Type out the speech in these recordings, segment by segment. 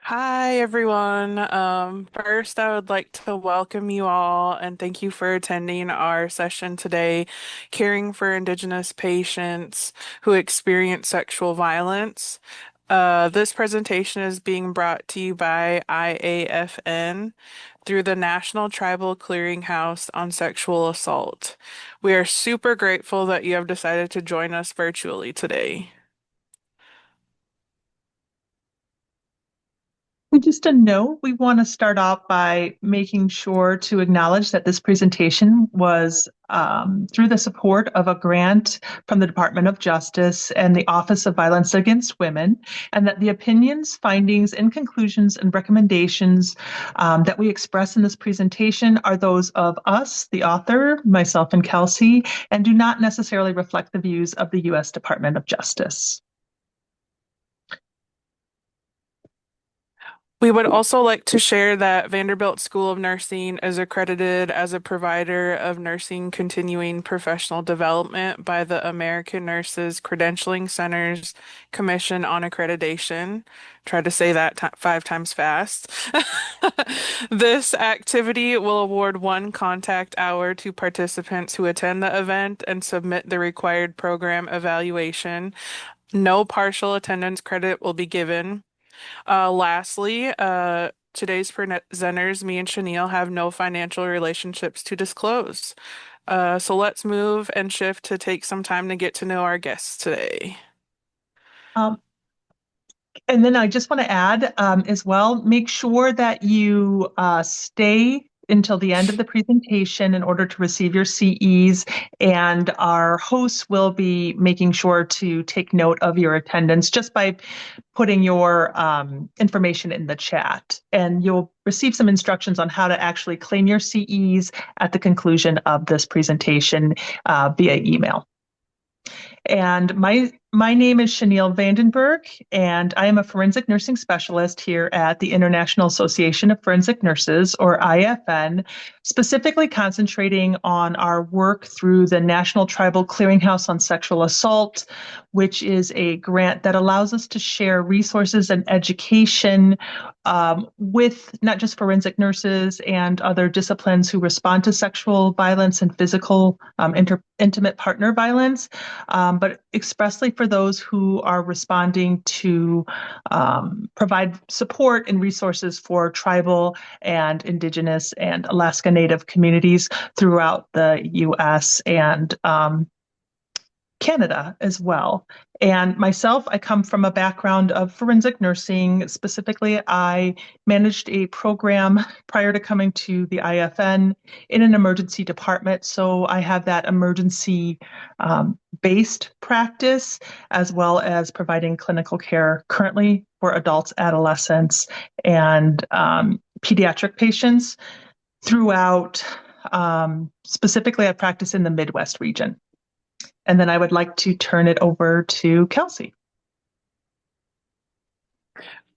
Hi, everyone. First, I would like to welcome you all and thank you for attending our session today, Caring for Indigenous Patients Who Experience Sexual Violence. This presentation is being brought to you by IAFN through the National Tribal Clearinghouse on Sexual Assault. We are super grateful that you have decided to join us virtually today. Just a note, we want to start off by making sure to acknowledge that this presentation was through the support of a grant from the Department of Justice and the Office of Violence Against Women, and that the opinions, findings, and conclusions and recommendations that we express in this presentation are those of us, the author, myself and Kelsey, and do not necessarily reflect the views of the U.S. Department of Justice. We would also like to share that Vanderbilt School of Nursing is accredited as a provider of nursing continuing professional development by the American Nurses Credentialing Centers Commission on Accreditation. Try to say that 5 times fast. This activity will award one contact hour to participants who attend the event and submit the required program evaluation. No partial attendance credit will be given. Lastly, today's presenters, me and Chenel, have no financial relationships to disclose. So let's move and shift to take some time to get to know our guests today. Um, And then I just want to add as well, make sure that you stay until the end of the presentation in order to receive your CEs. And our hosts will be making sure to take note of your attendance just by putting your information in the chat. And you'll receive some instructions on how to actually claim your CEs at the conclusion of this presentation via email. And my name is Chenel Vander Berk, and I am a forensic nursing specialist here at the International Association of Forensic Nurses, or IFN, specifically concentrating on our work through the National Tribal Clearinghouse on Sexual Assault, which is a grant that allows us to share resources and education with not just forensic nurses and other disciplines who respond to sexual violence and physical intimate partner violence, but expressly for those who are responding to provide support and resources for tribal and Indigenous and Alaska Native communities throughout the U.S. and Canada as well. And myself, I come from a background of forensic nursing. Specifically, I managed a program prior to coming to the IFN in an emergency department. So I have that emergency based practice as well as providing clinical care currently for adults, adolescents, and pediatric patients throughout. Specifically, I practice in the Midwest region. And then I would like to turn it over to Kelsey.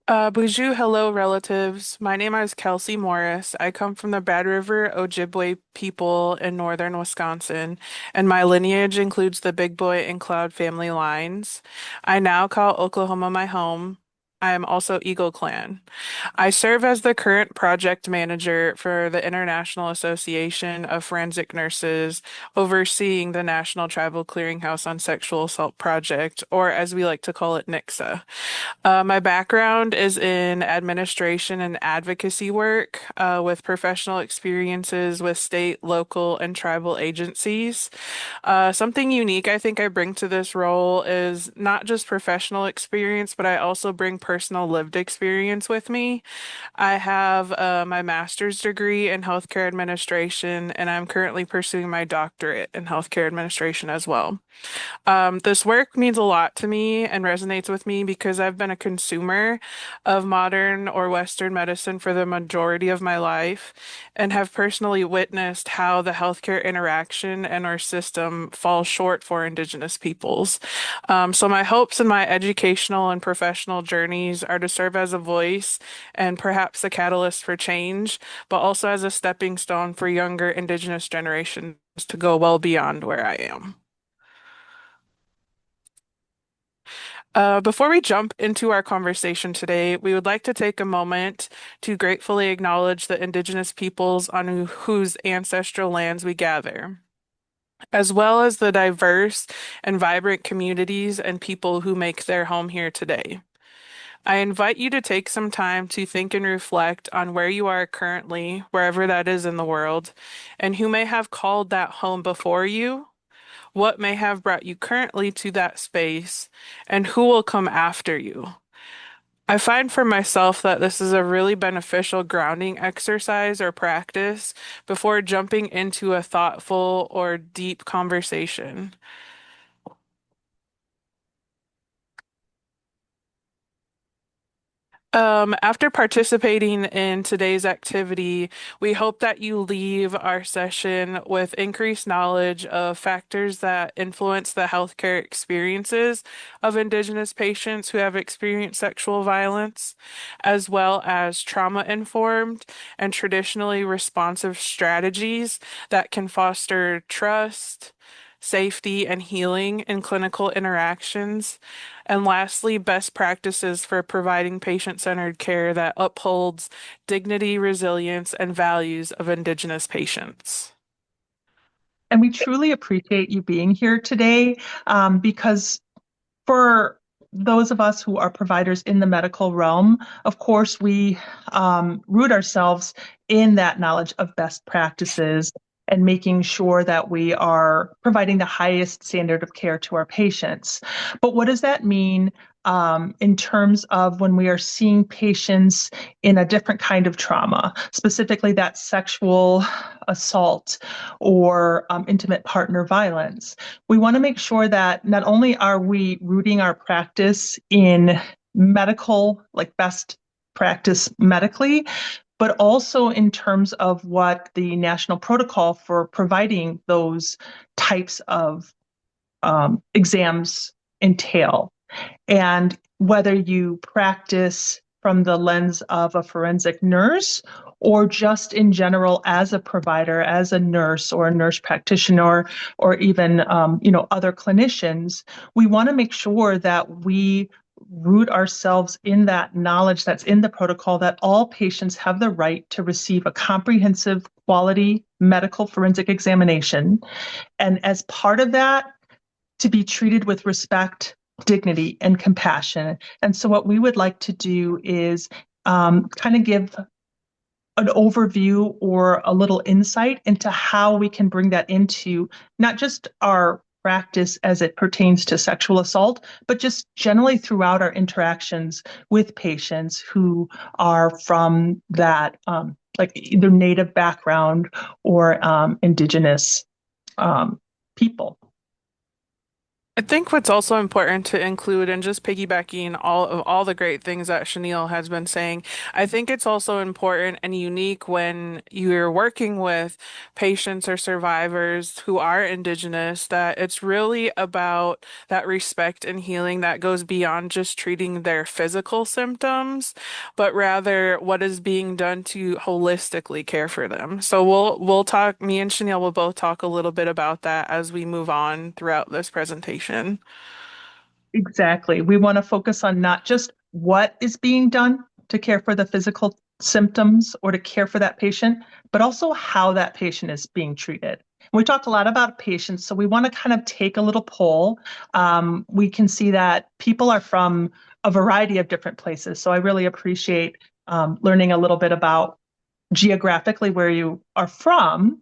Bonjour, hello, relatives. My name is Kelsey Morris. I come from the Bad River Ojibwe people in northern Wisconsin, and my lineage includes the Big Boy and Cloud family lines. I now call Oklahoma my home. I am also Eagle Clan. I serve as the current project manager for the International Association of Forensic Nurses, overseeing the National Tribal Clearinghouse on Sexual Assault Project, or as we like to call it, NICSA. My background is in administration and advocacy work, with professional experiences with state, local, and tribal agencies. Something unique I think I bring to this role is not just professional experience, but I also bring personal lived experience with me. I have my master's degree in healthcare administration, and I'm currently pursuing my doctorate in healthcare administration as well. This work means a lot to me and resonates with me because I've been a consumer of modern or Western medicine for the majority of my life and have personally witnessed how the healthcare interaction and our system falls short for Indigenous peoples. So my hopes in my educational and professional journeys are to serve as a voice and perhaps a catalyst for change, but also as a stepping stone for younger Indigenous generations to go well beyond where I am. Before we jump into our conversation today, we would like to take a moment to gratefully acknowledge the Indigenous peoples on whose ancestral lands we gather, as well as the diverse and vibrant communities and people who make their home here today. I invite you to take some time to think and reflect on where you are currently, wherever that is in the world, and who may have called that home before you, what may have brought you currently to that space, and who will come after you. I find for myself that this is a really beneficial grounding exercise or practice before jumping into a thoughtful or deep conversation. After participating in today's activity, we hope that you leave our session with increased knowledge of factors that influence the healthcare experiences of Indigenous patients who have experienced sexual violence, as well as trauma-informed and traditionally responsive strategies that can foster trust, safety, and healing in clinical interactions. And lastly, best practices for providing patient-centered care that upholds dignity, resilience, and values of Indigenous patients. And we truly appreciate you being here today because for those of us who are providers in the medical realm, of course, we root ourselves in that knowledge of best practices and making sure that we are providing the highest standard of care to our patients. But what does that mean in terms of when we are seeing patients in a different kind of trauma, specifically that sexual assault or intimate partner violence? We want to make sure that not only are we rooting our practice in medical, like best practice medically, but also in terms of what the national protocol for providing those types of exams entail. And whether you practice from the lens of a forensic nurse or just in general as a provider, as a nurse or a nurse practitioner, or even other clinicians, we want to make sure that we root ourselves in that knowledge that's in the protocol that all patients have the right to receive a comprehensive quality medical forensic examination. And as part of that, to be treated with respect, dignity, and compassion. And so, what we would like to do is kind of give an overview or a little insight into how we can bring that into not just our practice as it pertains to sexual assault, but just generally throughout our interactions with patients who are from that, like either Native background or Indigenous people. I think what's also important to include, and just piggybacking all the great things that Chenel has been saying, I think it's also important and unique when you're working with patients or survivors who are Indigenous, that it's really about that respect and healing that goes beyond just treating their physical symptoms, but rather what is being done to holistically care for them. So we'll talk, me and Chenel will both talk a little bit about that as we move on throughout this presentation. Exactly. We want to focus on not just what is being done to care for the physical symptoms or to care for that patient, but also how that patient is being treated. We talked a lot about patients, so we want to kind of take a little poll. We can see that people are from a variety of different places. So I really appreciate learning a little bit about geographically where you are from.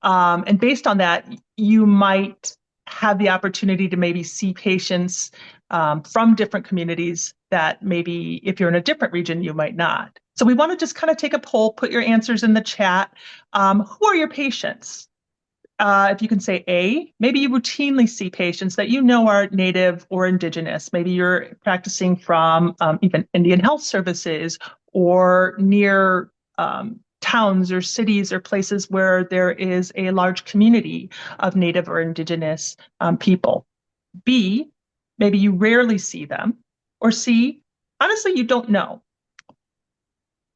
And based on that, you might have the opportunity to maybe see patients from different communities that maybe if you're in a different region, you might not. So we want to just kind of take a poll, put your answers in the chat. Who are your patients? If you can say A, maybe you routinely see patients that you know are Native or Indigenous. Maybe you're practicing from even Indian Health Services or near towns or cities or places where there is a large community of Native or Indigenous people. B, maybe you rarely see them. Or C, honestly, you don't know.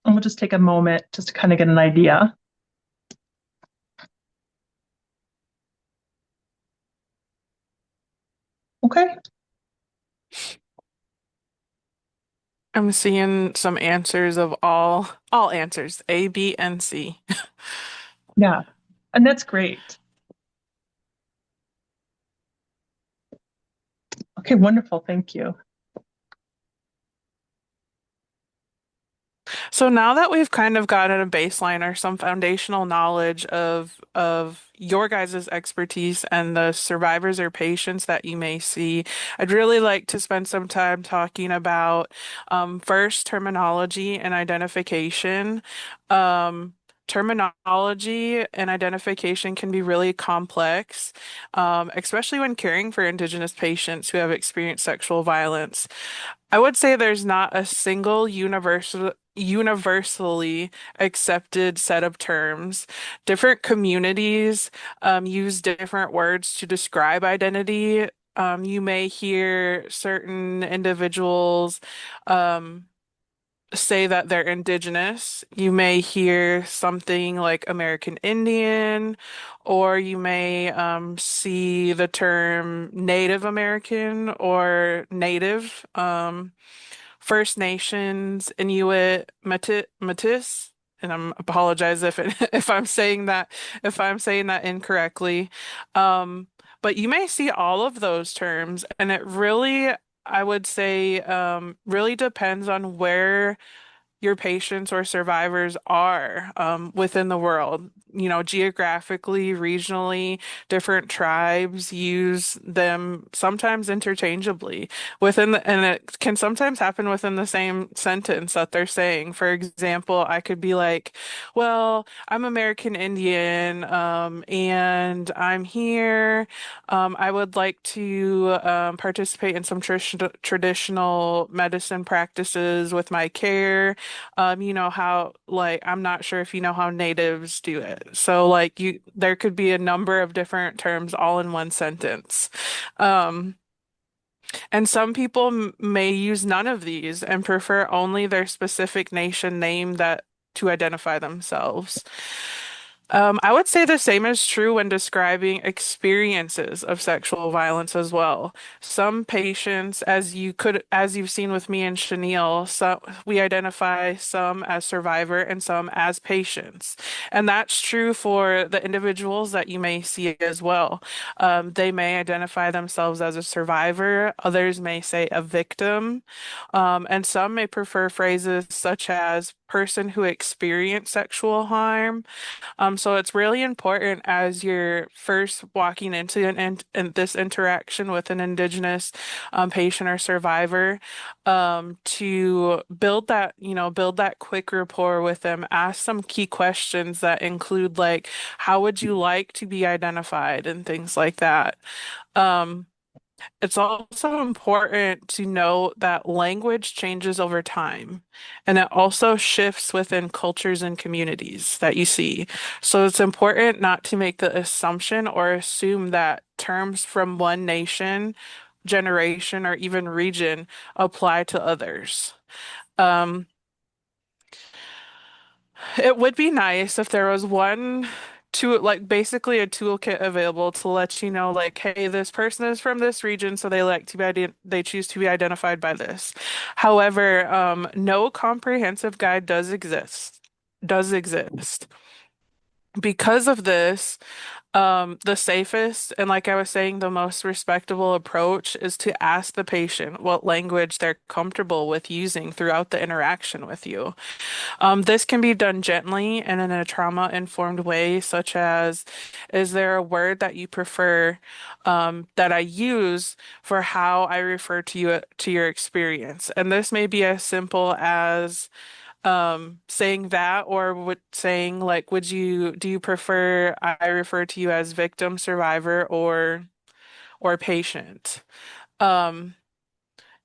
And we'll just take a moment just to kind of get an idea. Okay. I'm seeing some answers of all answers, A, B, and C. Yeah, and that's great. Okay, wonderful. Thank you. So now that we've kind of gotten a baseline or some foundational knowledge of your guys' expertise and the survivors or patients that you may see, I'd really like to spend some time talking about first terminology and identification. Um, Terminology and identification can be really complex, especially when caring for Indigenous patients who have experienced sexual violence. I would say there's not a single universally accepted set of terms. Different communities use different words to describe identity. You may hear certain individuals um, say that they're indigenous. You may hear something like American Indian, or you may see the term Native American or Native. First Nations, Inuit, Métis, and I'm apologize if I'm saying that incorrectly. Um, but you may see all of those terms, and it really, I would say, really depends on where your patients or survivors are within the world. You know, geographically, regionally, different tribes use them sometimes interchangeably and it can sometimes happen within the same sentence that they're saying. For example, I could be like, well, I'm American Indian, and I'm here. I would like to participate in some traditional medicine practices with my care. You know how like I'm not sure if you know how natives do it. So like there could be a number of different terms all in one sentence. Um, and some people may use none of these and prefer only their specific nation name that to identify themselves. I would say the same is true when describing experiences of sexual violence as well. Some patients, as you've seen with me and Chenel, we identify some as survivor and some as patients. And that's true for the individuals that you may see as well. They may identify themselves as a survivor, others may say a victim, and some may prefer phrases such as person who experienced sexual harm. So it's really important as you're first walking into in this interaction with an Indigenous patient or survivor, to build that quick rapport with them. Ask some key questions that include like, how would you like to be identified and things like that. Um, it's also important to note that language changes over time, and it also shifts within cultures and communities that you see. So it's important not to make the assumption or assume that terms from one nation, generation, or even region apply to others. Um, it would be nice if there was one like basically a toolkit available to let you know like, hey, this person is from this region, so they choose to be identified by this. However, no comprehensive guide does exist. Because of this, the safest and like I was saying, the most respectable approach is to ask the patient what language they're comfortable with using throughout the interaction with you. This can be done gently and in a trauma-informed way, such as, is there a word that you prefer that I use for how I refer to you to your experience? And this may be as simple as saying that, or saying like, do you prefer I refer to you as victim, survivor, or patient? Um,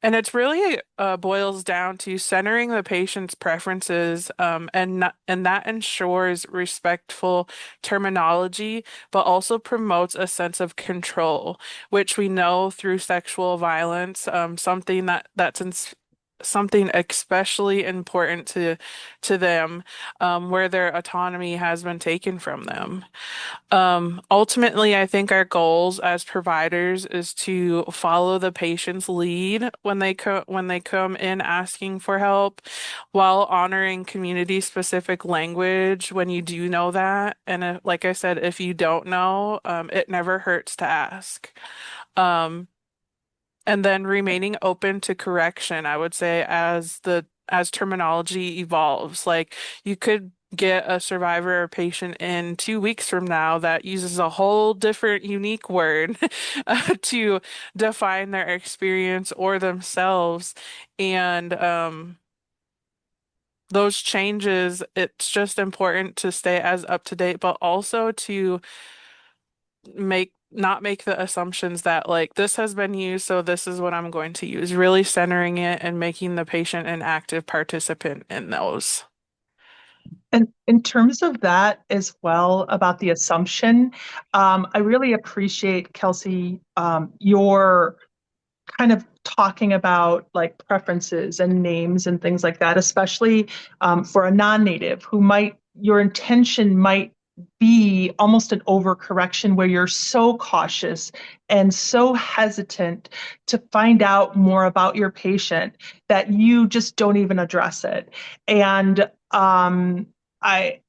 and it's really boils down to centering the patient's preferences, and that ensures respectful terminology, but also promotes a sense of control, which we know through sexual violence, something something especially important to them, where their autonomy has been taken from them. Ultimately, I think our goals as providers is to follow the patient's lead when they come in asking for help, while honoring community-specific language when you do know that. And like I said, if you don't know, it never hurts to ask. Um, and then remaining open to correction, I would say, as terminology evolves. Like you could get a survivor or patient in 2 weeks from now that uses a whole different unique word to define their experience or themselves. And those changes, it's just important to stay as up to date, but also to make not make the assumptions that like this has been used, so this is what I'm going to use, really centering it and making the patient an active participant in those. And in terms of that as well, about the assumption, I really appreciate, Kelsey, your kind of talking about like preferences and names and things like that, especially for a non-native who might, your intention might be almost an overcorrection where you're so cautious and so hesitant to find out more about your patient that you just don't even address it. And I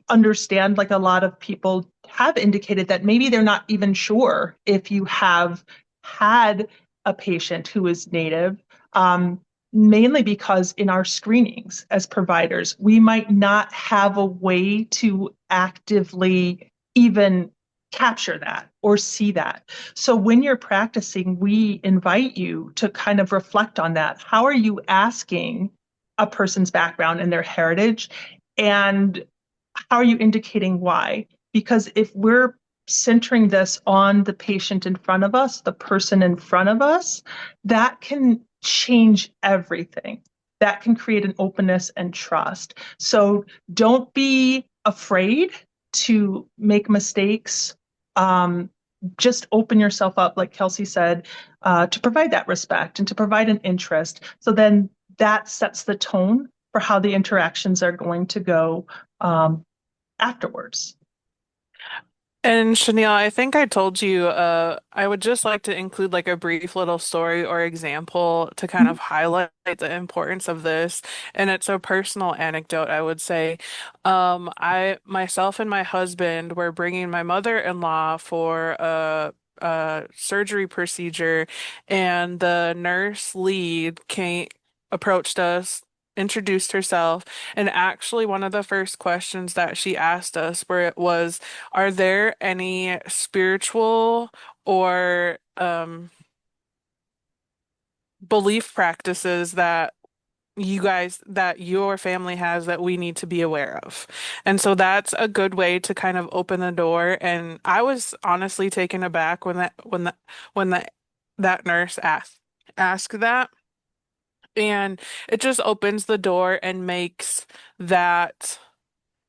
understand like a lot of people have indicated that maybe they're not even sure if you have had a patient who is Native, mainly because in our screenings as providers, we might not have a way to actively even capture that or see that. So when you're practicing, we invite you to kind of reflect on that. How are you asking a person's background and their heritage? And how are you indicating why? Because if we're centering this on the patient in front of us, the person in front of us, that can change everything. That can create an openness and trust. So don't be afraid to make mistakes. Just open yourself up, like Kelsey said, to provide that respect and to provide an interest. So then that sets the tone for how the interactions are going to go afterwards. And Chanel, I think I told you, I would just like to include like a brief little story or example to kind of highlight the importance of this. And it's a personal anecdote, I would say. Myself and my husband were bringing my mother-in-law for a surgery procedure, and the nurse lead approached us, introduced herself, and actually one of the first questions that she asked us where it was, are there any spiritual or belief practices that your family has that we need to be aware of? And so that's a good way to kind of open the door. And I was honestly taken aback when that nurse asked that. And it just opens the door and makes that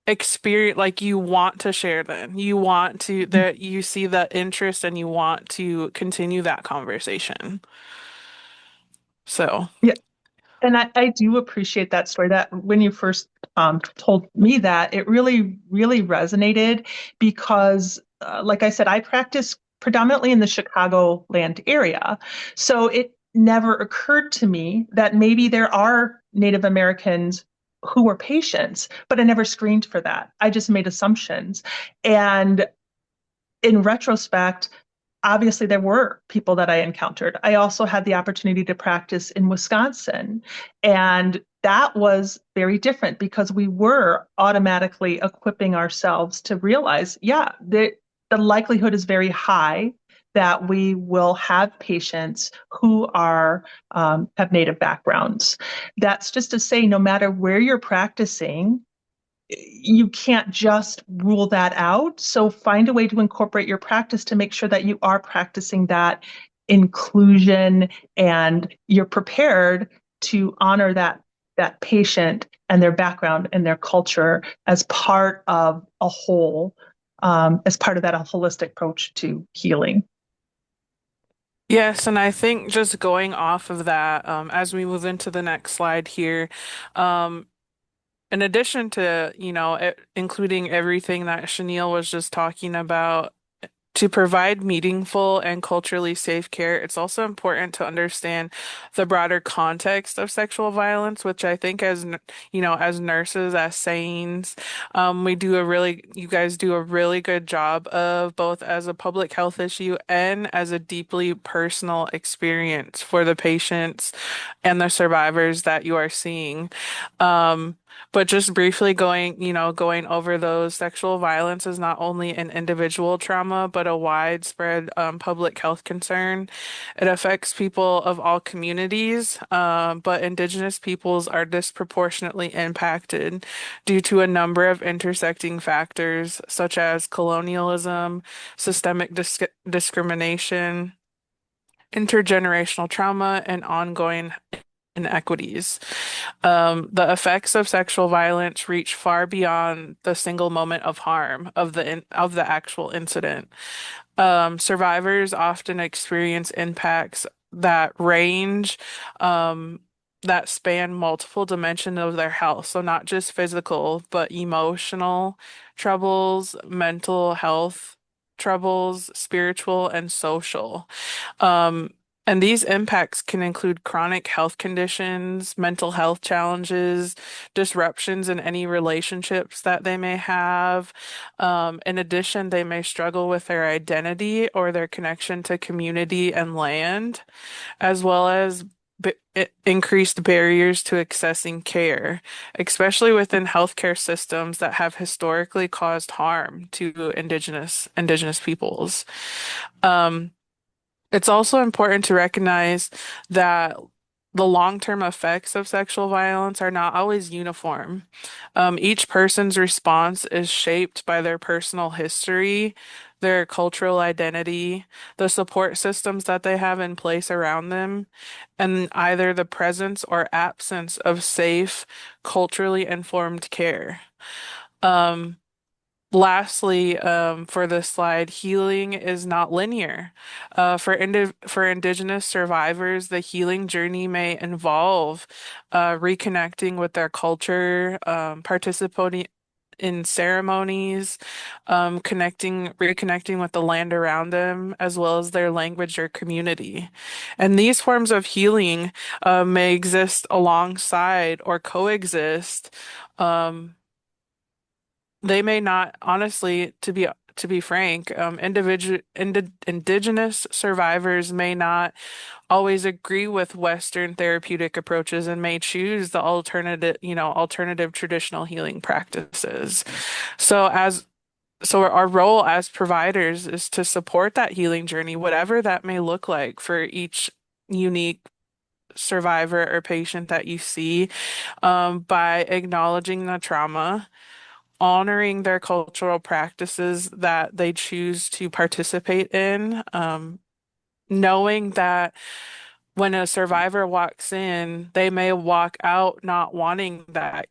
experience like you want to share them. You want to that you see the interest and you want to continue that conversation. So, Yeah, and I do appreciate that story. That when you first told me that, it really, really resonated because, like I said, I practice predominantly in the Chicagoland area. So it never occurred to me that maybe there are Native Americans who were patients, but I never screened for that. I just made assumptions. And in retrospect, obviously there were people that I encountered. I also had the opportunity to practice in Wisconsin, and that was very different because we were automatically equipping ourselves to realize, yeah, the likelihood is very high that we will have patients who are have Native backgrounds. That's just to say, no matter where you're practicing, you can't just rule that out. So find a way to incorporate your practice to make sure that you are practicing that inclusion and you're prepared to honor that patient and their background and their culture as part of a whole, as part of that holistic approach to healing. Yes, and I think just going off of that, as we move into the next slide here, um, in addition to, including everything that Chenille was just talking about, to provide meaningful and culturally safe care, it's also important to understand the broader context of sexual violence, which I think as nurses, as SANEs, you guys do a really good job of both as a public health issue and as a deeply personal experience for the patients and the survivors that you are seeing. Um, but just briefly going over those, sexual violence is not only an individual trauma, but a widespread public health concern. It affects people of all communities, but Indigenous peoples are disproportionately impacted due to a number of intersecting factors, such as colonialism, systemic discrimination, intergenerational trauma, and ongoing inequities. The effects of sexual violence reach far beyond the single moment of harm of the actual incident. Survivors often experience impacts that range, um, that span multiple dimensions of their health. So not just physical, but emotional troubles, mental health troubles, spiritual and social. Um, and these impacts can include chronic health conditions, mental health challenges, disruptions in any relationships that they may have. In addition, they may struggle with their identity or their connection to community and land, as well as increased barriers to accessing care, especially within healthcare systems that have historically caused harm to indigenous peoples. Um, it's also important to recognize that the long-term effects of sexual violence are not always uniform. Each person's response is shaped by their personal history, their cultural identity, the support systems that they have in place around them, and either the presence or absence of safe, culturally informed care. Um, Lastly, for this slide, healing is not linear. For Indigenous survivors, the healing journey may involve reconnecting with their culture, participating in ceremonies, reconnecting with the land around them, as well as their language or community. And these forms of healing may exist alongside or coexist. Um, they may not, honestly, to be frank, indigenous survivors may not always agree with Western therapeutic approaches and may choose the alternative traditional healing practices. So as so our role as providers is to support that healing journey, whatever that may look like for each unique survivor or patient that you see, by acknowledging the trauma, honoring their cultural practices that they choose to participate in, knowing that when a survivor walks in, they may walk out not wanting that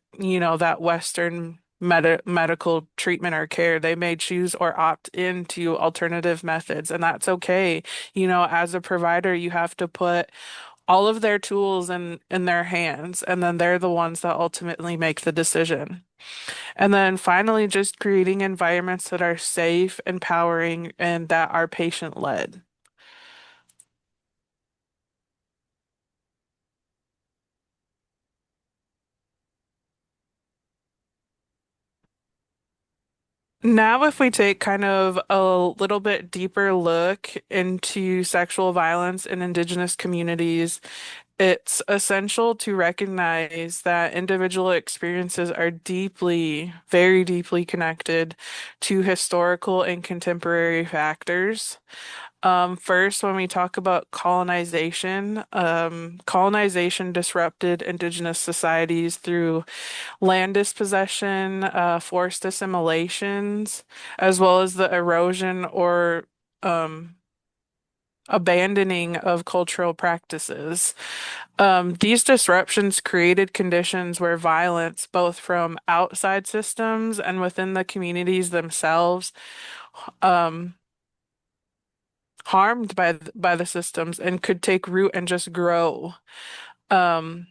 Western medical treatment or care. They may choose or opt into alternative methods, and that's okay. As a provider, you have to put all of their tools in their hands, and then they're the ones that ultimately make the decision. And then finally, just creating environments that are safe, empowering, and that are patient-led. Now, if we take kind of a little bit deeper look into sexual violence in Indigenous communities, it's essential to recognize that individual experiences are very deeply connected to historical and contemporary factors. First, when we talk about colonization disrupted Indigenous societies through land dispossession, forced assimilations, as well as the erosion or um, abandoning of cultural practices. These disruptions created conditions where violence, both from outside systems and within the communities themselves, um, harmed by the systems and could take root and just grow. Um,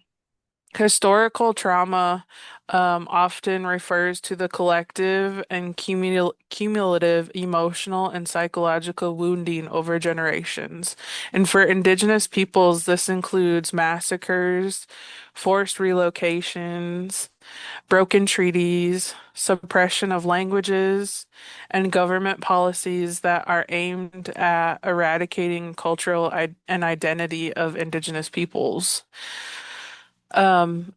Historical trauma often refers to the collective and cumulative emotional and psychological wounding over generations. And for Indigenous peoples, this includes massacres, forced relocations, broken treaties, suppression of languages, and government policies that are aimed at eradicating and identity of Indigenous peoples.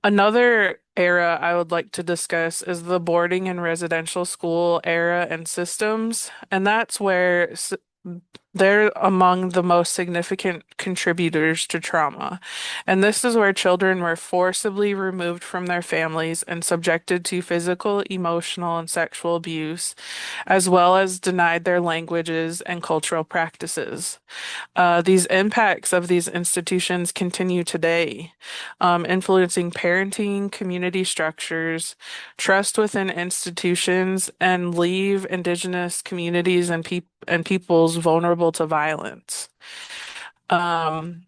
Another era I would like to discuss is the boarding and residential school era and systems, and that's where they're among the most significant contributors to trauma. And this is where children were forcibly removed from their families and subjected to physical, emotional, and sexual abuse, as well as denied their languages and cultural practices. These impacts of these institutions continue today, influencing parenting, community structures, trust within institutions, and leave Indigenous communities and peoples vulnerable to violence. Um,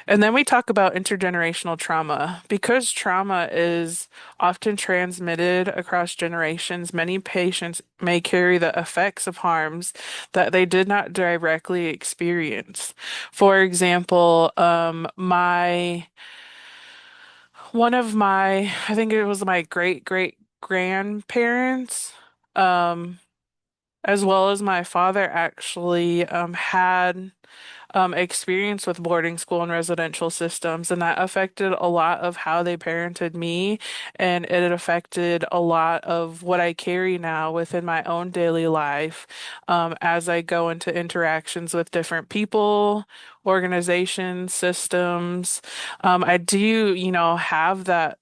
and then we talk about intergenerational trauma. Because trauma is often transmitted across generations, many patients may carry the effects of harms that they did not directly experience. For example, I think it was my great great grandparents, um, as well as my father actually had experience with boarding school and residential systems, and that affected a lot of how they parented me, and it affected a lot of what I carry now within my own daily life, as I go into interactions with different people, organizations, systems. I do, have that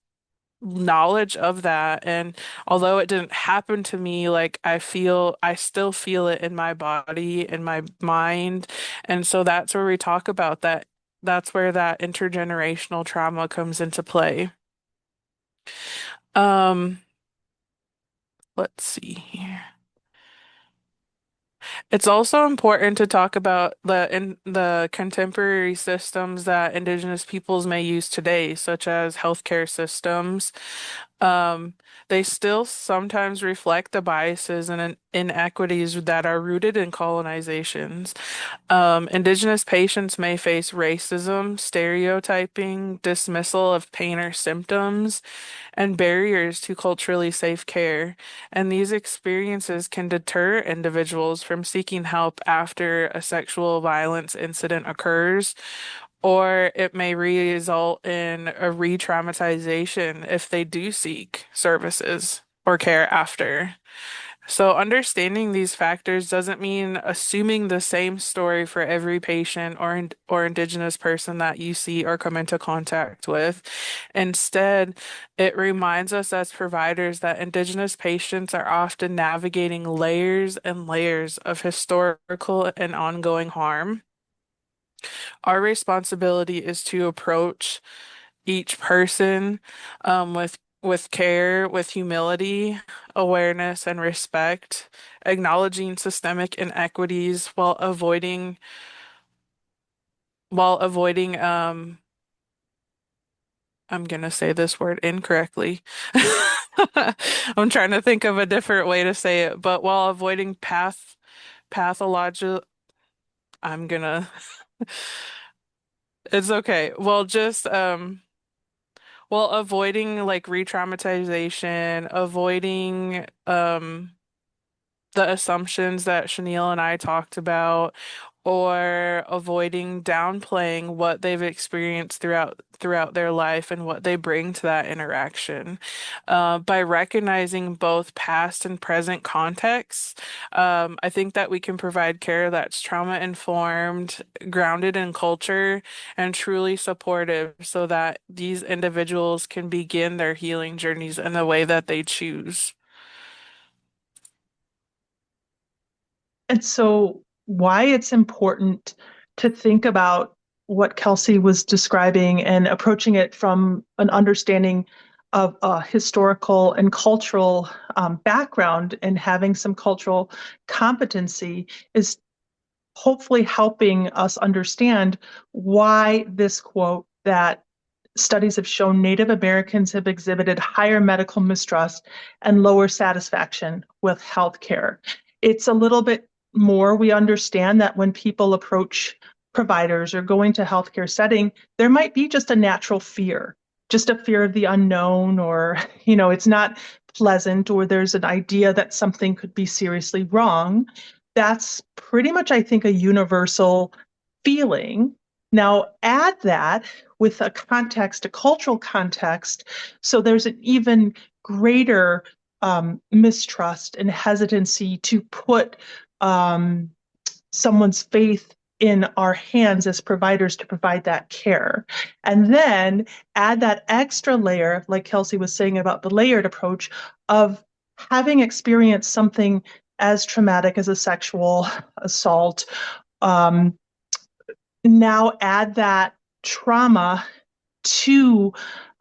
knowledge of that. And although it didn't happen to me, like I still feel it in my body, in my mind. And so that's where we talk about that. That's where that intergenerational trauma comes into play. Um, let's see here. It's also important to talk about the contemporary systems that Indigenous peoples may use today, such as healthcare systems. Um, they still sometimes reflect the biases and inequities that are rooted in colonizations. Indigenous patients may face racism, stereotyping, dismissal of pain or symptoms, and barriers to culturally safe care. And these experiences can deter individuals from seeking help after a sexual violence incident occurs, or it may result in a re-traumatization if they do seek services or care after. So, understanding these factors doesn't mean assuming the same story for every patient or Indigenous person that you see or come into contact with. Instead, it reminds us as providers that Indigenous patients are often navigating layers and layers of historical and ongoing harm. Our responsibility is to approach each person with care, with humility, awareness, and respect, acknowledging systemic inequities while avoiding I'm gonna say this word incorrectly. I'm trying to think of a different way to say it, but while avoiding pathological I'm gonna it's okay. Well, avoiding like re-traumatization, avoiding the assumptions that Chenille and I talked about, or avoiding downplaying what they've experienced throughout their life and what they bring to that interaction. By recognizing both past and present contexts, I think that we can provide care that's trauma informed, grounded in culture, and truly supportive so that these individuals can begin their healing journeys in the way that they choose. And so, why it's important to think about what Kelsey was describing and approaching it from an understanding of a historical and cultural background and having some cultural competency is hopefully helping us understand why this quote that studies have shown Native Americans have exhibited higher medical mistrust and lower satisfaction with healthcare. It's a little bit more. We understand that when people approach providers or go into healthcare setting, there might be just a natural fear, just a fear of the unknown, or, it's not pleasant, or there's an idea that something could be seriously wrong. That's pretty much, I think, a universal feeling. Now, add that with a context, a cultural context, so there's an even greater mistrust and hesitancy to put um, someone's faith in our hands as providers to provide that care. And then add that extra layer, like Kelsey was saying about the layered approach of having experienced something as traumatic as a sexual assault. Um, Now add that trauma to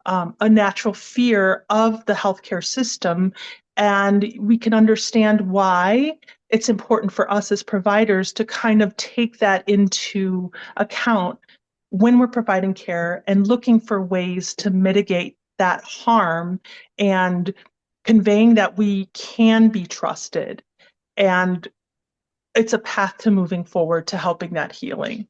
a natural fear of the healthcare system. And we can understand why it's important for us as providers to kind of take that into account when we're providing care and looking for ways to mitigate that harm and conveying that we can be trusted. And it's a path to moving forward to helping that healing.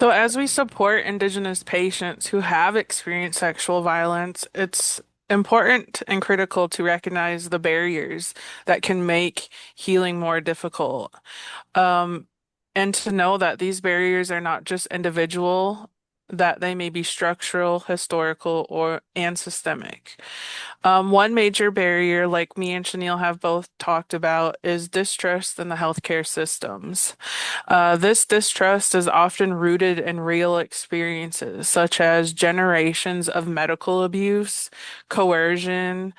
So, as we support Indigenous patients who have experienced sexual violence, it's important and critical to recognize the barriers that can make healing more difficult. Um, and to know that these barriers are not just individual, that they may be structural, historical, or and systemic. One major barrier, like me and Chenel have both talked about, is distrust in the healthcare systems. This distrust is often rooted in real experiences, such as generations of medical abuse, coercion,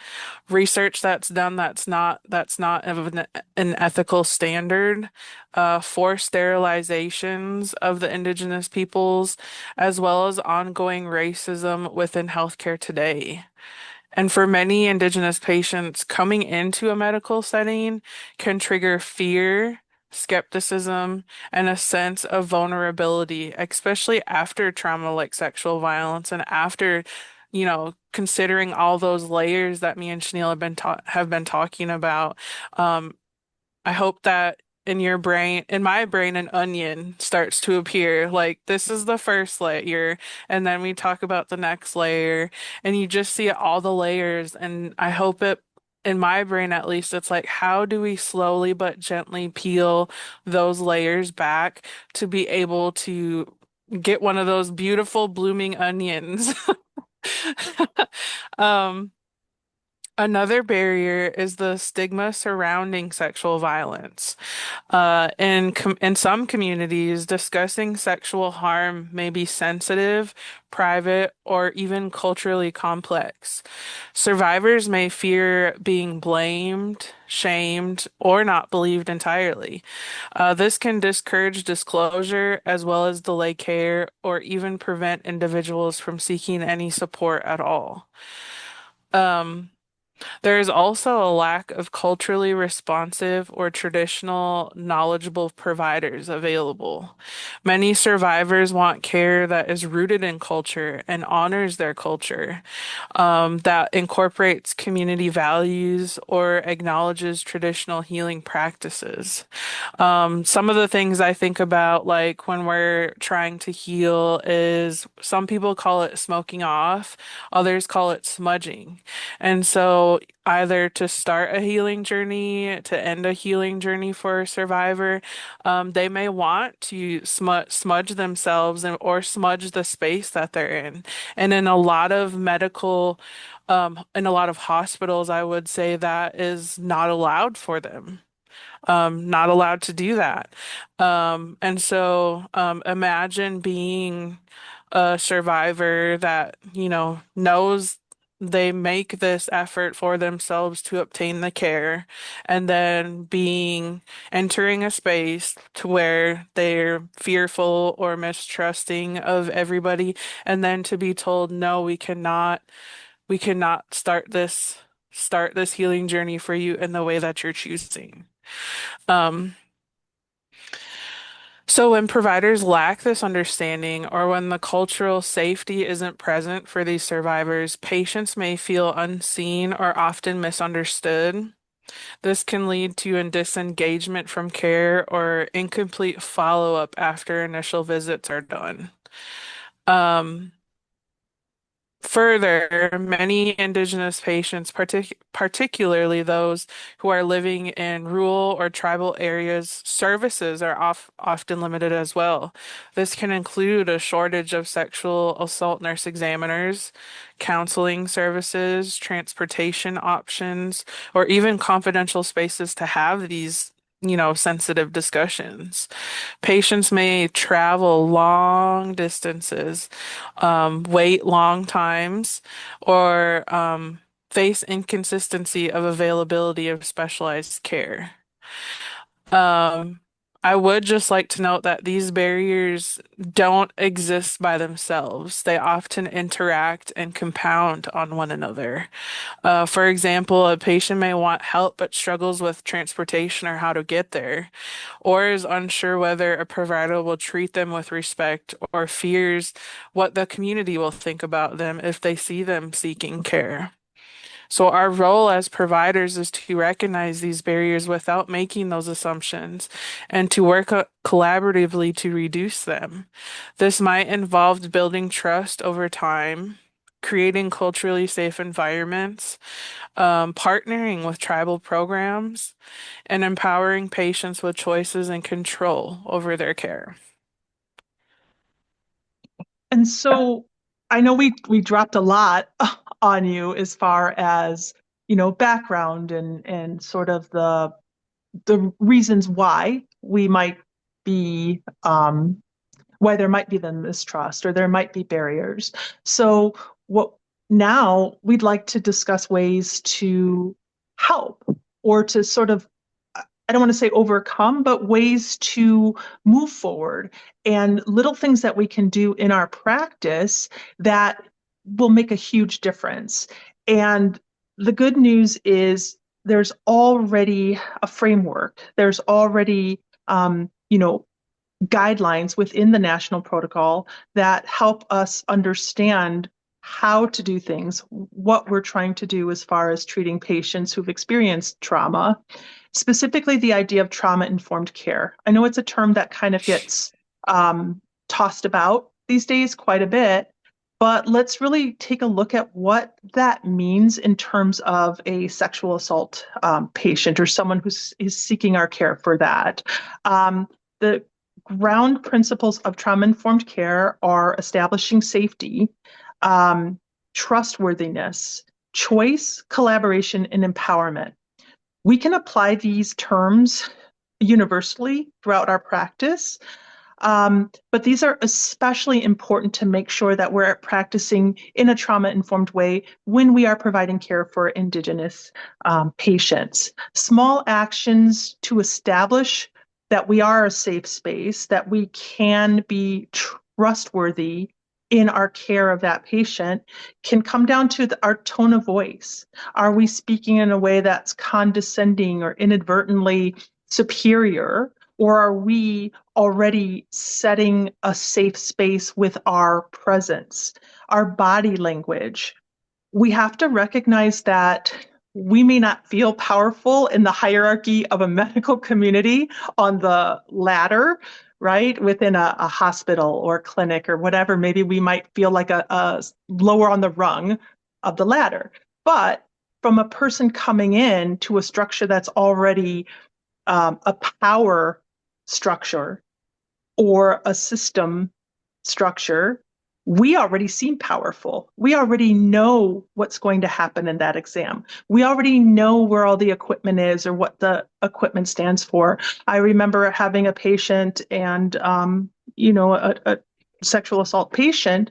research that's done that's not of an ethical standard, forced sterilizations of the indigenous peoples, as well as ongoing racism within healthcare today. And for many Indigenous patients, coming into a medical setting can trigger fear, skepticism, and a sense of vulnerability, especially after trauma like sexual violence and after, considering all those layers that me and Chanel have been talking about. Um, I hope that in my brain, an onion starts to appear. Like, this is the first layer, and then we talk about the next layer, and you just see all the layers. And I hope in my brain at least, it's like, how do we slowly but gently peel those layers back to be able to get one of those beautiful blooming onions? Um, Another barrier is the stigma surrounding sexual violence. In some communities, discussing sexual harm may be sensitive, private, or even culturally complex. Survivors may fear being blamed, shamed, or not believed entirely. This can discourage disclosure as well as delay care or even prevent individuals from seeking any support at all. Um, there is also a lack of culturally responsive or traditional knowledgeable providers available. Many survivors want care that is rooted in culture and honors their culture, that incorporates community values or acknowledges traditional healing practices. Some of the things I think about, like when we're trying to heal, is some people call it smoking off, others call it smudging. And so, either to start a healing journey, to end a healing journey for a survivor, they may want to smudge themselves or smudge the space that they're in. And in a lot of hospitals, I would say that is not allowed for them, not allowed to do that. And so imagine being a survivor that, knows. they make this effort for themselves to obtain the care, and then entering a space to where they're fearful or mistrusting of everybody, and then to be told, no, we cannot start this healing journey for you in the way that you're choosing. Um, So when providers lack this understanding, or when the cultural safety isn't present for these survivors, patients may feel unseen or often misunderstood. This can lead to a disengagement from care or incomplete follow-up after initial visits are done. Um, Further, many Indigenous patients, particularly those who are living in rural or tribal areas, services are often limited as well. This can include a shortage of sexual assault nurse examiners, counseling services, transportation options, or even confidential spaces to have these, sensitive discussions. Patients may travel long distances, wait long times, or face inconsistency of availability of specialized care. Um, I would just like to note that these barriers don't exist by themselves. They often interact and compound on one another. For example, a patient may want help but struggles with transportation or how to get there, or is unsure whether a provider will treat them with respect, or fears what the community will think about them if they see them seeking care. So, our role as providers is to recognize these barriers without making those assumptions and to work collaboratively to reduce them. This might involve building trust over time, creating culturally safe environments, partnering with tribal programs, and empowering patients with choices and control over their care. And so I know we dropped a lot on you as far as, background and sort of the reasons be why there might be the mistrust or there might be barriers. So what now we'd like to discuss ways to help or to sort of, I don't want to say overcome, but ways to move forward and little things that we can do in our practice that will make a huge difference. And the good news is there's already a framework. There's already, guidelines within the national protocol that help us understand how to do things, what we're trying to do as far as treating patients who've experienced trauma, specifically the idea of trauma-informed care. I know it's a term that kind of gets tossed about these days quite a bit, but let's really take a look at what that means in terms of a sexual assault patient or someone is seeking our care for that. The ground principles of trauma-informed care are establishing safety, trustworthiness, choice, collaboration, and empowerment. We can apply these terms universally throughout our practice, but these are especially important to make sure that we're practicing in a trauma-informed way when we are providing care for Indigenous patients. Small actions to establish that we are a safe space, that we can be trustworthy in our care of that patient can come down to our tone of voice. Are we speaking in a way that's condescending or inadvertently superior? Or are we already setting a safe space with our presence, our body language? We have to recognize that we may not feel powerful in the hierarchy of a medical community on the ladder, right? Within a hospital or clinic or whatever. Maybe we might feel like a lower on the rung of the ladder. But from a person coming in to a structure that's already a power structure or a system structure, we already seem powerful. We already know what's going to happen in that exam. We already know where all the equipment is or what the equipment stands for. I remember having a patient and, a sexual assault patient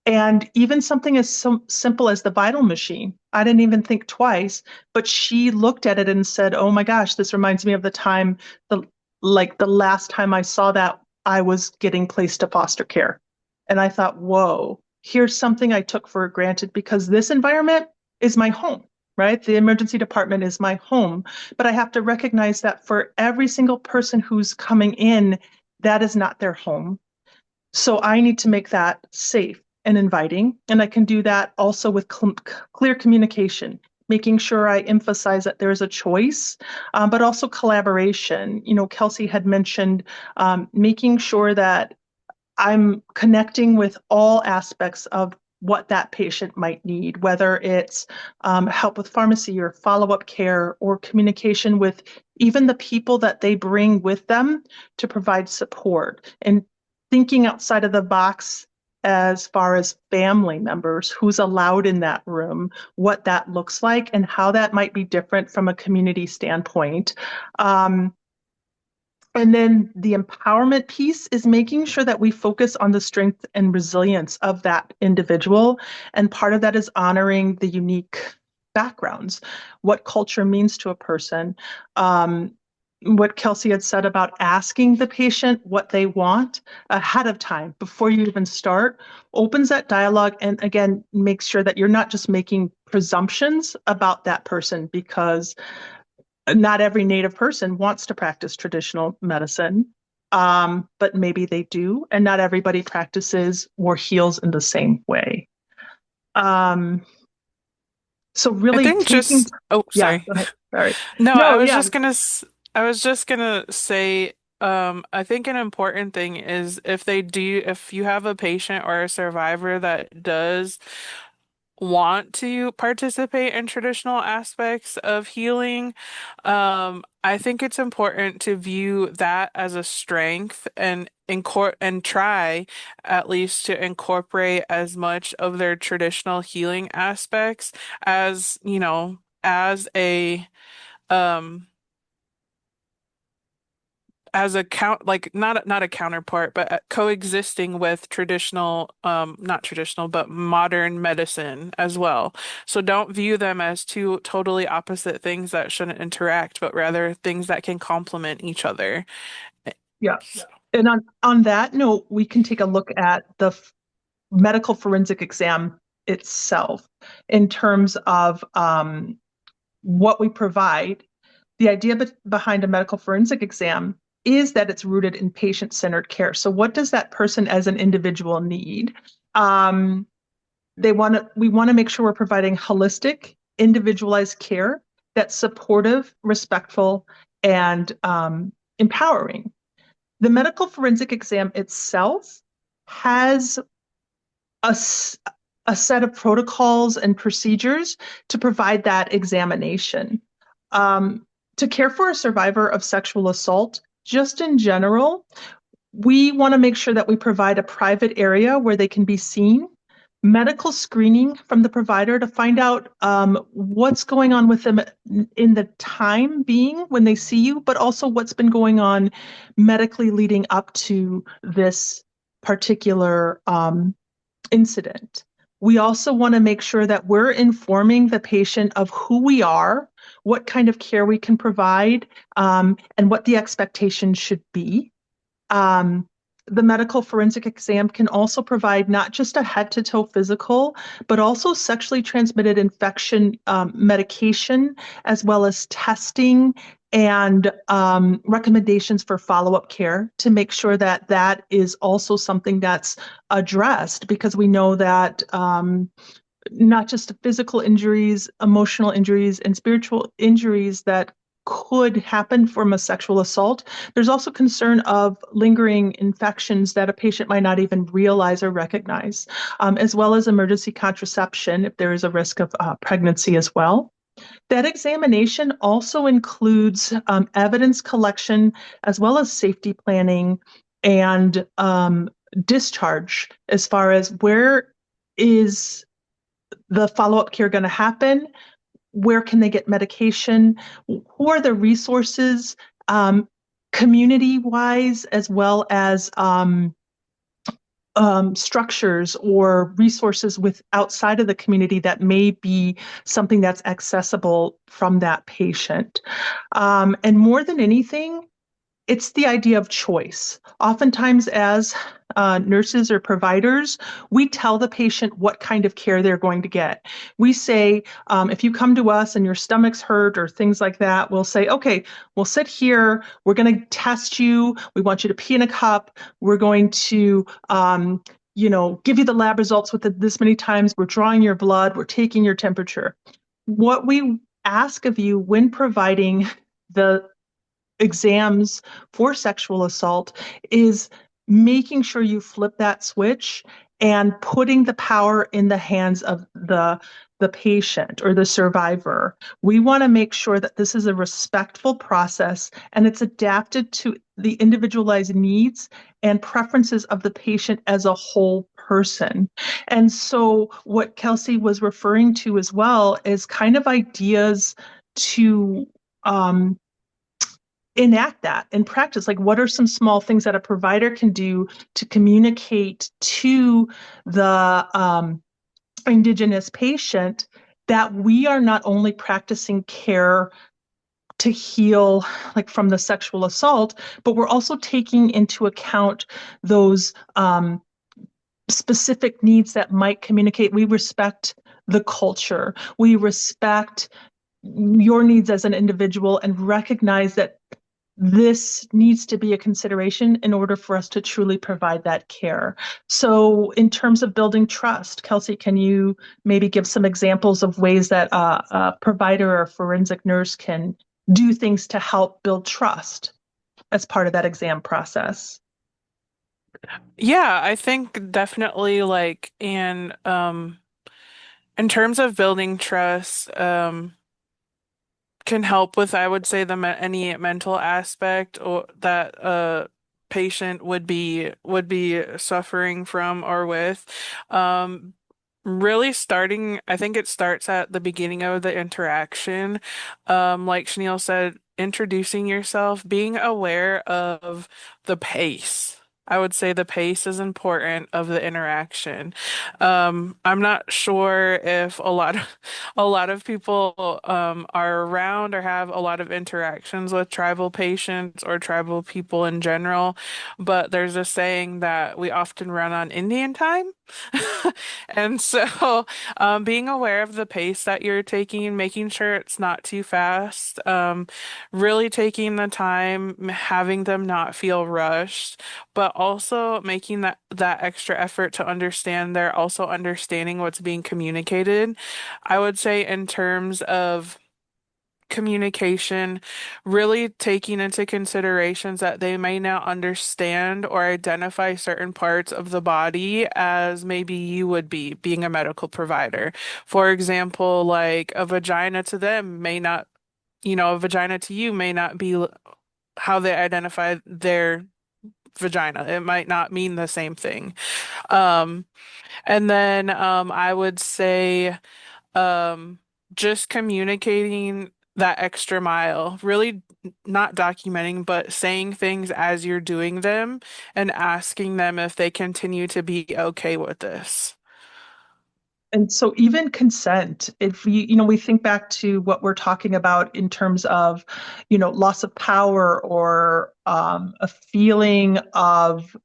And even something as simple as the vital machine, I didn't even think twice, but she looked at it and said, "Oh my gosh, this reminds me of the time, the like the last time I saw that, I was getting placed to foster care." And I thought, whoa, here's something I took for granted because this environment is my home, right? The emergency department is my home. But I have to recognize that for every single person who's coming in, that is not their home. So I need to make that safe and inviting. And I can do that also with clear communication, making sure I emphasize that there's a choice, but also collaboration. You know, Kelsey had mentioned making sure that I'm connecting with all aspects of what that patient might need, whether it's help with pharmacy or follow-up care or communication with even the people that they bring with them to provide support and thinking outside of the box as far as family members, who's allowed in that room, what that looks like, and how that might be different from a community standpoint. Um, and then the empowerment piece is making sure that we focus on the strength and resilience of that individual. And part of that is honoring the unique backgrounds, what culture means to a person. What Kelsey had said about asking the patient what they want ahead of time before you even start opens that dialogue and again makes sure that you're not just making presumptions about that person because not every Native person wants to practice traditional medicine, but maybe they do, and not everybody practices or heals in the same way. Um, so I really think taking, just, oh, yeah, sorry. go ahead. Sorry. No, No, yeah, I was just gonna say, I think an important thing is if you have a patient or a survivor that does want to participate in traditional aspects of healing, I think it's important to view that as a strength and try at least to incorporate as much of their traditional healing aspects as, as a um as a like not a counterpart, but coexisting with traditional, not traditional, but modern medicine as well. So don't view them as two totally opposite things that shouldn't interact, but rather things that can complement each other. yeah. And on that note, we can take a look at the medical forensic exam itself in terms of what we provide. The idea behind a medical forensic exam is that it's rooted in patient-centered care. So what does that person as an individual need? Um, we want to make sure we're providing holistic, individualized care that's supportive, respectful, and empowering. The medical forensic exam itself has a, a set of protocols and procedures to provide that examination. Um, to care for a survivor of sexual assault, just in general, we want to make sure that we provide a private area where they can be seen, medical screening from the provider to find out what's going on with them in the time being when they see you, but also what's been going on medically leading up to this particular incident. We also want to make sure that we're informing the patient of who we are, what kind of care we can provide, and what the expectation should be. Um, the medical forensic exam can also provide not just a head to toe physical, but also sexually transmitted infection medication, as well as testing and recommendations for follow up care to make sure that that is also something that's addressed because we know that not just physical injuries, emotional injuries, and spiritual injuries that could happen from a sexual assault. There's also concern of lingering infections that a patient might not even realize or recognize, as well as emergency contraception if there is a risk of pregnancy as well. That examination also includes evidence collection as well as safety planning and discharge as far as where is the follow-up care going to happen? Where can they get medication? Who are the resources, community-wise, as well as structures or resources with outside of the community that may be something that's accessible from that patient. And more than anything, it's the idea of choice. Oftentimes, as nurses or providers, we tell the patient what kind of care they're going to get. We say, if you come to us and your stomach's hurt or things like that, we'll say, okay, we'll sit here. We're going to test you. We want you to pee in a cup. We're going to, give you the lab results with this many times. We're drawing your blood. We're taking your temperature. What we ask of you when providing the exams for sexual assault is making sure you flip that switch and putting the power in the hands of the patient or the survivor. We want to make sure that this is a respectful process and it's adapted to the individualized needs and preferences of the patient as a whole person. And so what Kelsey was referring to as well is kind of ideas to enact that in practice. Like, what are some small things that a provider can do to communicate to the Indigenous patient that we are not only practicing care to heal, like, from the sexual assault, but we're also taking into account those specific needs that might communicate. We respect the culture. We respect your needs as an individual and recognize that this needs to be a consideration in order for us to truly provide that care. So in terms of building trust, Kelsey, can you maybe give some examples of ways that a provider or forensic nurse can do things to help build trust as part of that exam process? Yeah, I think definitely like in terms of building trust, can help with, I would say, any mental aspect or that a patient would be suffering from or with. Um, Really starting, I think it starts at the beginning of the interaction. Like Chenel said, introducing yourself, being aware of the pace. I would say the pace is important of the interaction. I'm not sure if a lot of people are around or have a lot of interactions with tribal patients or tribal people in general, but there's a saying that we often run on Indian time. And so, being aware of the pace that you're taking, making sure it's not too fast, really taking the time, having them not feel rushed, but also making that extra effort to understand they're also understanding what's being communicated. I would say in terms of communication, really taking into considerations that they may not understand or identify certain parts of the body as maybe you would be being a medical provider. For example, like a vagina to them may not, a vagina to you may not be how they identify their vagina. It might not mean the same thing. Um, and then I would say um, just communicating that extra mile, really not documenting, but saying things as you're doing them and asking them if they continue to be okay with this. And so even consent, if we think back to what we're talking about in terms of, loss of power or a feeling of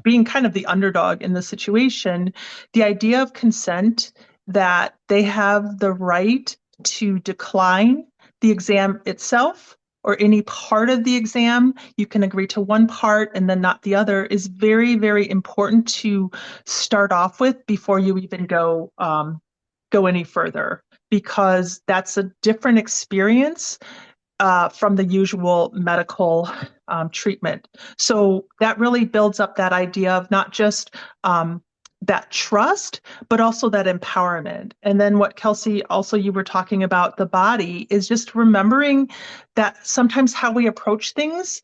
being kind of the underdog in the situation, the idea of consent that they have the right to decline the exam itself or any part of the exam, you can agree to one part and then not the other, is very, very important to start off with before you even go any further, because that's a different experience from the usual medical treatment. So that really builds up that idea of not just that trust, but also that empowerment. And then what Kelsey, also you were talking about the body, is just remembering that sometimes how we approach things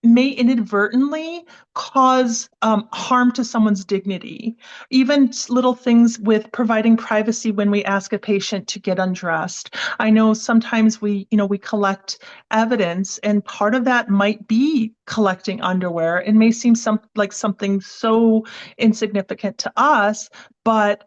may inadvertently cause harm to someone's dignity. Even little things with providing privacy when we ask a patient to get undressed. I know sometimes we collect evidence, and part of that might be collecting underwear. It may seem like something so insignificant to us, but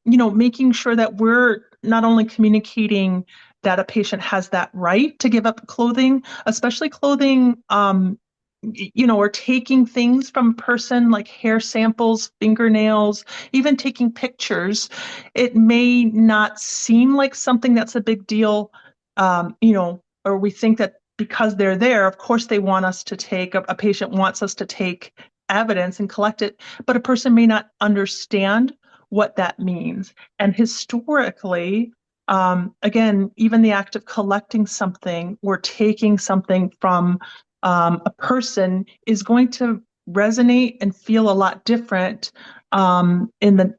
making sure that we're not only communicating that a patient has that right to give up clothing, especially clothing, or taking things from a person like hair samples, fingernails, even taking pictures. It may not seem like something that's a big deal, or we think that because they're there, of course they want us to take, a patient wants us to take evidence and collect it, but a person may not understand what that means. And historically, again, even the act of collecting something or taking something from a person is going to resonate and feel a lot different in the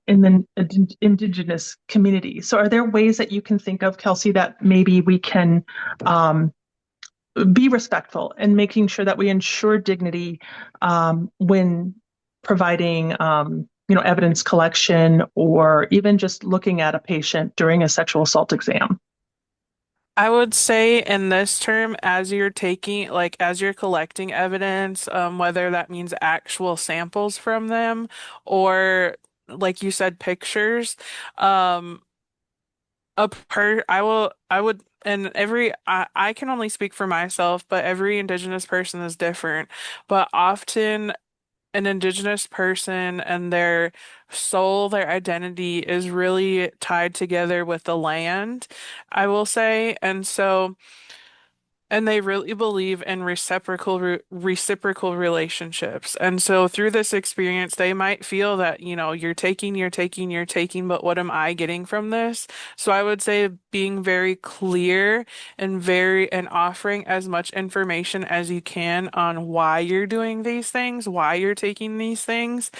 Indigenous community. So, are there ways that you can think of, Kelsey, that maybe we can be respectful and making sure that we ensure dignity when providing evidence collection or even just looking at a patient during a sexual assault exam? I would say in this term, as you're taking, like, as you're collecting evidence, whether that means actual samples from them or, like you said, pictures, um, I would, and I can only speak for myself, but every Indigenous person is different. But often an Indigenous person and their soul, their identity is really tied together with the land, I will say. And they really believe in reciprocal relationships. And so through this experience, they might feel that, you're taking, but what am I getting from this? So I would say being very clear and offering as much information as you can on why you're doing these things, why you're taking these things,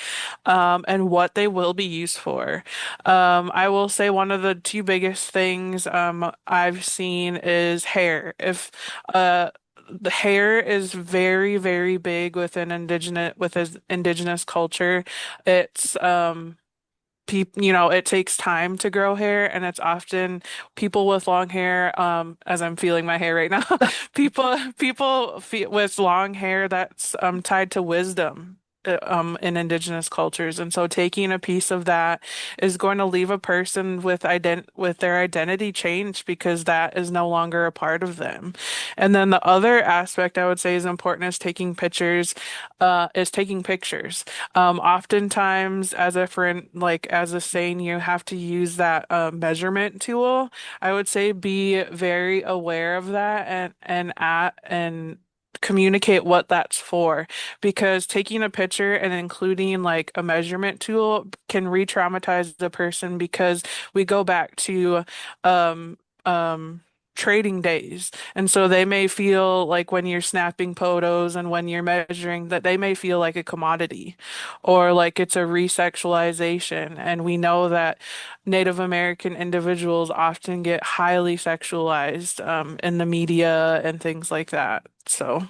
and what they will be used for. I will say one of the two biggest things I've seen is hair. If the hair is very, very big with indigenous culture. It's it takes time to grow hair, and it's often people with long hair, as I'm feeling my hair right now, people fe with long hair that's tied to wisdom. In indigenous cultures, and so taking a piece of that is going to leave a person with their identity changed because that is no longer a part of them. And then the other aspect I would say is important is taking pictures. Oftentimes, as a saying, you have to use that measurement tool. I would say be very aware of that and communicate what that's for, because taking a picture and including like a measurement tool can re-traumatize the person because we go back to um um trading days. And so they may feel like when you're snapping photos and when you're measuring that they may feel like a commodity or like it's a resexualization. And we know that Native American individuals often get highly sexualized in the media and things like that. So.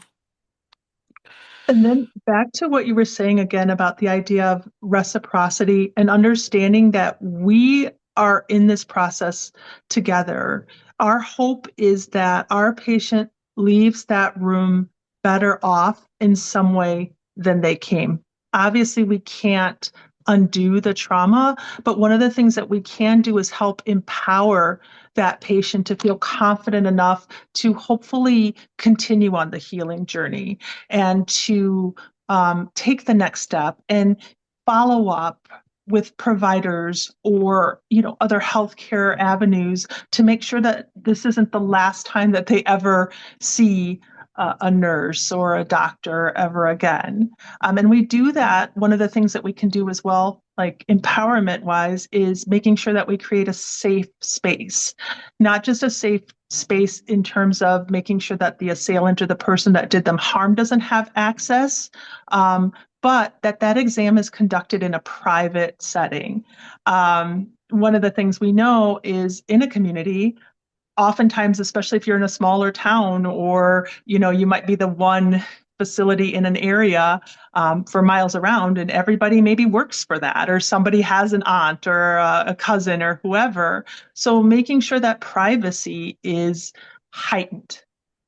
And then back to what you were saying again about the idea of reciprocity and understanding that we are in this process together. Our hope is that our patient leaves that room better off in some way than they came. Obviously, we can't undo the trauma, but one of the things that we can do is help empower that patient to feel confident enough to hopefully continue on the healing journey and to take the next step and follow up with providers or other healthcare avenues to make sure that this isn't the last time that they ever see a nurse or a doctor ever again. And we do that. One of the things that we can do as well, like empowerment wise, is making sure that we create a safe space, not just a safe space in terms of making sure that the assailant or the person that did them harm doesn't have access, but that exam is conducted in a private setting. One of the things we know is in a community, oftentimes, especially if you're in a smaller town or you might be the one facility in an area for miles around, and everybody maybe works for that, or somebody has an aunt or a cousin or whoever. So making sure that privacy is heightened.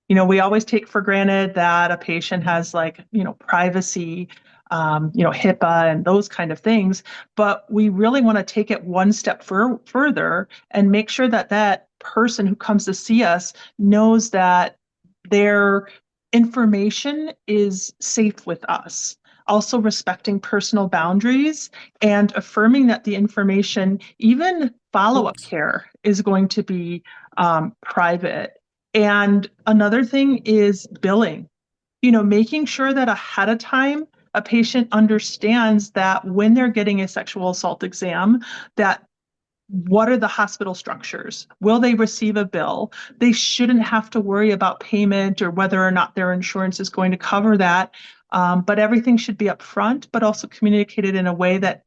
We always take for granted that a patient has like, privacy, HIPAA and those kind of things. But we really want to take it one step further and make sure that that person who comes to see us knows that their information is safe with us. Also respecting personal boundaries and affirming that the information, even follow-up Oops. care, is going to be private. And another thing is billing, making sure that ahead of time a patient understands that when they're getting a sexual assault exam, that what are the hospital structures? Will they receive a bill? They shouldn't have to worry about payment or whether or not their insurance is going to cover that. But everything should be upfront, but also communicated in a way that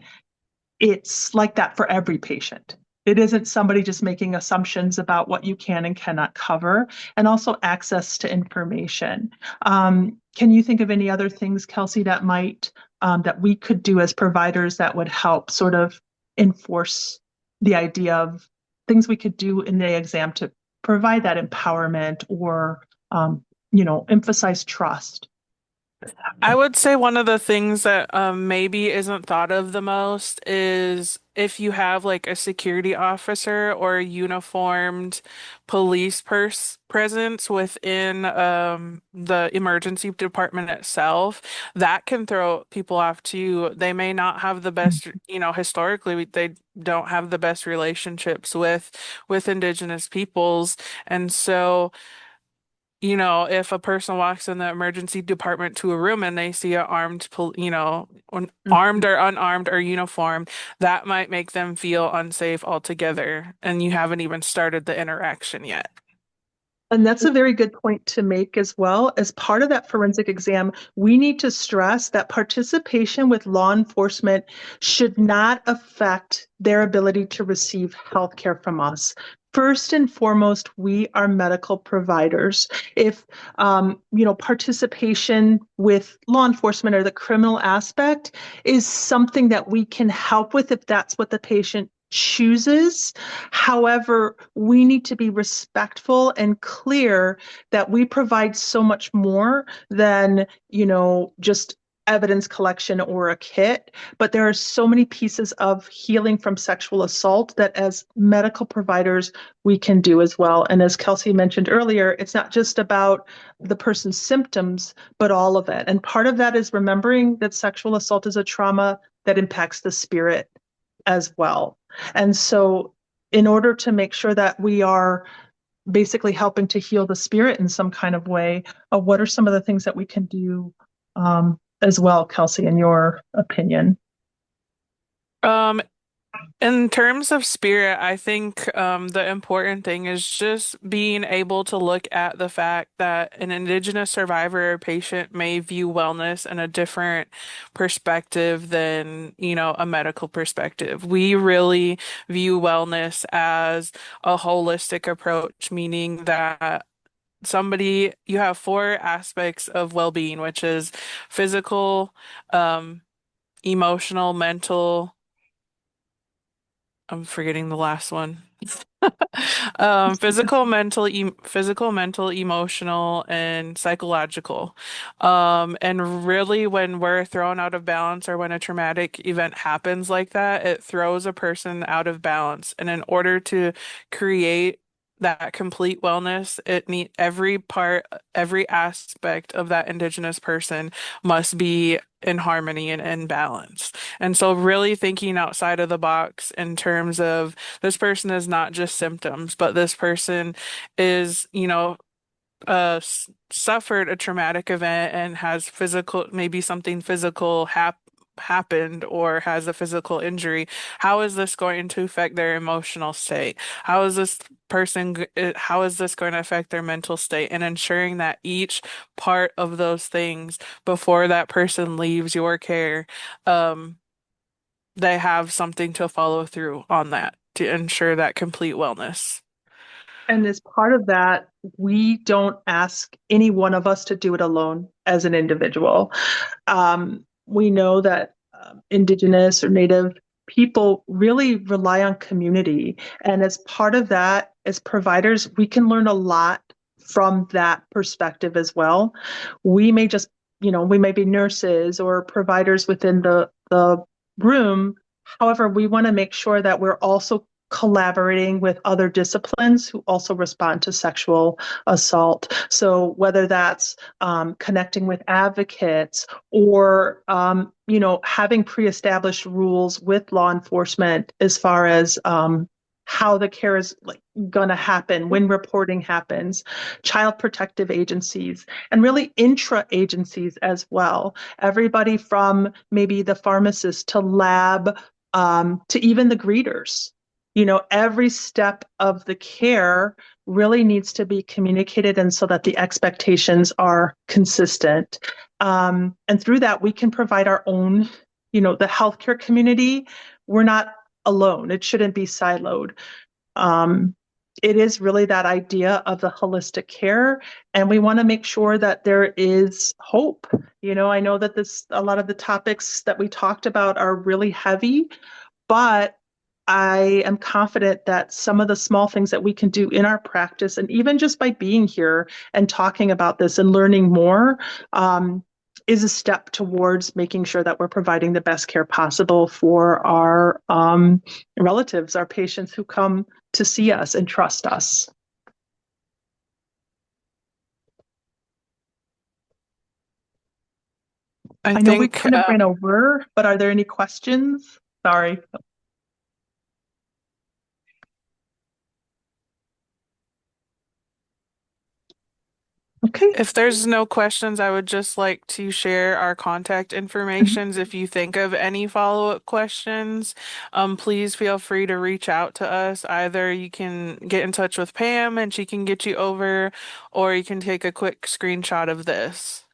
it's like that for every patient. It isn't somebody just making assumptions about what you can and cannot cover, and also access to information. Can you think of any other things, Kelsey, that we could do as providers that would help sort of enforce the idea of things we could do in the exam to provide that empowerment or, emphasize trust? I would say one of the things that maybe isn't thought of the most is if you have like a security officer or a uniformed police presence within the emergency department itself, that can throw people off too. They may not have the best, historically they don't have the best relationships with Indigenous peoples, and so. If a person walks in the emergency department to a room and they see a armed or unarmed or uniformed, that might make them feel unsafe altogether. And you haven't even started the interaction yet. And that's a very good point to make as well. As part of that forensic exam, we need to stress that participation with law enforcement should not affect their ability to receive health care from us. First and foremost, we are medical providers. If participation with law enforcement or the criminal aspect is something that we can help with if that's what the patient chooses. However, we need to be respectful and clear that we provide so much more than, just evidence collection or a kit, but there are so many pieces of healing from sexual assault that as medical providers we can do as well. And as Kelsey mentioned earlier, it's not just about the person's symptoms, but all of it. And part of that is remembering that sexual assault is a trauma that impacts the spirit as well. And so, in order to make sure that we are basically helping to heal the spirit in some kind of way, what are some of the things that we can do as well, Kelsey, in your opinion? Um, In terms of spirit, I think the important thing is just being able to look at the fact that an Indigenous survivor or patient may view wellness in a different perspective than, a medical perspective. We really view wellness as a holistic approach, meaning that you have four aspects of well-being, which is physical, emotional, mental. I'm forgetting the last one. Physical, mental, emotional, and psychological. And really when we're thrown out of balance or when a traumatic event happens like that, it throws a person out of balance. And in order to create that complete wellness, every aspect of that Indigenous person must be in harmony and in balance. And so really thinking outside of the box in terms of this person is not just symptoms, but this person is, suffered a traumatic event and has maybe something physical happened or has a physical injury. How is this going to affect their emotional state? How is this going to affect their mental state? And ensuring that each part of those things before that person leaves your care, um, they have something to follow through on that to ensure that complete wellness. And as part of that, we don't ask any one of us to do it alone as an individual. We know that Indigenous or Native people really rely on community. And as part of that, as providers, we can learn a lot from that perspective as well. We may just, we may be nurses or providers within the room. However, we want to make sure that we're also collaborating with other disciplines who also respond to sexual assault. So whether that's connecting with advocates or having pre-established rules with law enforcement as far as how the care is going to happen, when reporting happens, child protective agencies, and really intra agencies as well. Everybody from maybe the pharmacist to lab to even the greeters. Every step of the care really needs to be communicated and so that the expectations are consistent. And through that, we can provide our own, the healthcare community. We're not alone. It shouldn't be siloed. Um, it is really that idea of the holistic care, and we want to make sure that there is hope. I know that a lot of the topics that we talked about are really heavy, but I am confident that some of the small things that we can do in our practice, and even just by being here and talking about this and learning more, is a step towards making sure that we're providing the best care possible for our relatives, our patients who come to see us and trust us. I I know we think kind of ran over, but are there any questions? Sorry. Okay. if there's no questions, I would just like to share our contact informations. If you think of any follow-up questions, please feel free to reach out to us. Either you can get in touch with Pam and she can get you over, or you can take a quick screenshot of this.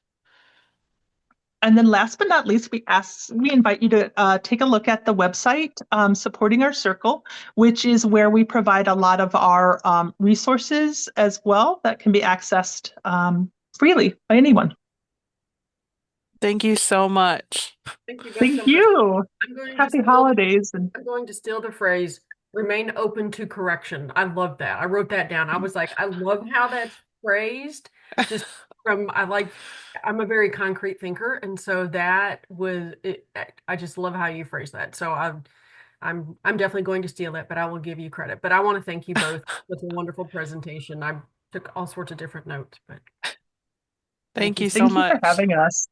And then last but not least, we invite you to take a look at the website, Supporting Our Circle, which is where we provide a lot of our resources as well that can be accessed freely by anyone. Thank you so much. Thank you both Thank so much. you. I'm going to Happy steal holidays. And I'm going to steal the phrase remain open to correction. I love that. I wrote that down. I was like, I love how that's phrased. Just from I'm a very concrete thinker, and so that was it. I just love how you phrase that. So I'm definitely going to steal it, but I will give you credit. But I want to thank you both. It's a wonderful presentation. I took all sorts of different notes, but thank Thank you. you so thank you for much. having us.